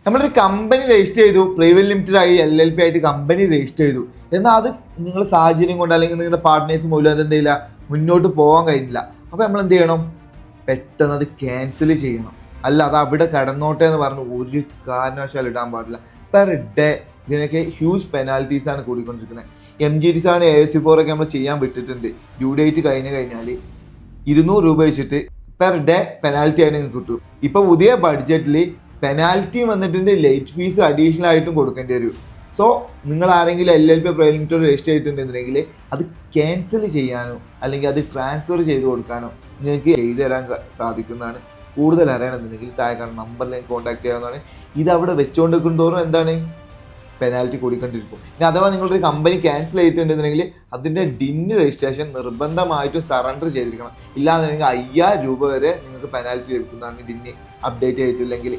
നമ്മളൊരു company register ചെയ്തു, private limited ആയി LLP ആയിട്ട് കമ്പനി രജിസ്റ്റർ ചെയ്തു. എന്നാൽ അത് നിങ്ങളുടെ സാഹചര്യം കൊണ്ട് അല്ലെങ്കിൽ നിങ്ങളുടെ പാർട്ട്നേഴ്സ് മൂലം അത് എന്തെയില്ല മുന്നോട്ട് പോകാൻ കഴിഞ്ഞില്ല. അപ്പോൾ നമ്മൾ എന്ത് ചെയ്യണം? പെട്ടെന്ന് അത് ക്യാൻസൽ ചെയ്യണം. അല്ല അത് അവിടെ കിടന്നോട്ടെ എന്ന് പറഞ്ഞ് ഒരു കാരണവശാലും ഇടാൻ പാടില്ല. പെർ ഡേ ഇതിനൊക്കെ ഹ്യൂജ് പെനാൽറ്റീസാണ് കൂടിക്കൊണ്ടിരിക്കുന്നത്. MGTs ASC4 ഒക്കെ നമ്മൾ ചെയ്യാൻ വിട്ടിട്ടുണ്ട്. ഡ്യൂ ഡേറ്റ് കഴിഞ്ഞാൽ 200 രൂപ വെച്ചിട്ട് പെർ ഡേ പെനാൽറ്റി ആയിട്ട് നിങ്ങൾക്ക് കിട്ടും. ഇപ്പോൾ പുതിയ ബഡ്ജറ്റിൽ പെനാൽറ്റി വന്നിട്ടുണ്ട്, ലേറ്റ് ഫീസ് അഡീഷണൽ ആയിട്ടും കൊടുക്കേണ്ടി വരും. സോ നിങ്ങൾ ആരെങ്കിലും LLP പ്രൈവറ്റ് ലിമിറ്റഡ് രജിസ്റ്റർ ചെയ്തിട്ടുണ്ടെന്നുണ്ടെങ്കിൽ അത് ക്യാൻസൽ ചെയ്യാനോ അല്ലെങ്കിൽ അത് ട്രാൻസ്ഫർ ചെയ്ത് കൊടുക്കാനോ നിങ്ങൾക്ക് ചെയ്തു തരാൻ സാധിക്കുന്നതാണ്. കൂടുതൽ അറിയണമെന്നുണ്ടെങ്കിൽ താഴെ കാണുന്ന നമ്പറിലേക്ക് കോൺടാക്ട് ചെയ്യാവുന്നതാണ്. ഇത് അവിടെ വെച്ചുകൊണ്ടിരിക്കും തോറും എന്താണ് പെനാൽറ്റി കൂടിക്കൊണ്ടിരിക്കും. ഇനി അഥവാ നിങ്ങളൊരു കമ്പനി ക്യാൻസൽ ചെയ്തിട്ടുണ്ടെന്നുണ്ടെങ്കിൽ അതിൻ്റെ DIN രജിസ്ട്രേഷൻ നിർബന്ധമായിട്ടും സറണ്ടർ ചെയ്തിരിക്കണം. ഇല്ലാന്നുണ്ടെങ്കിൽ 5000 രൂപ വരെ നിങ്ങൾക്ക് പെനാൽറ്റി ലഭിക്കുന്നതാണ് DIN അപ്ഡേറ്റ് ചെയ്തിട്ടില്ലെങ്കിൽ.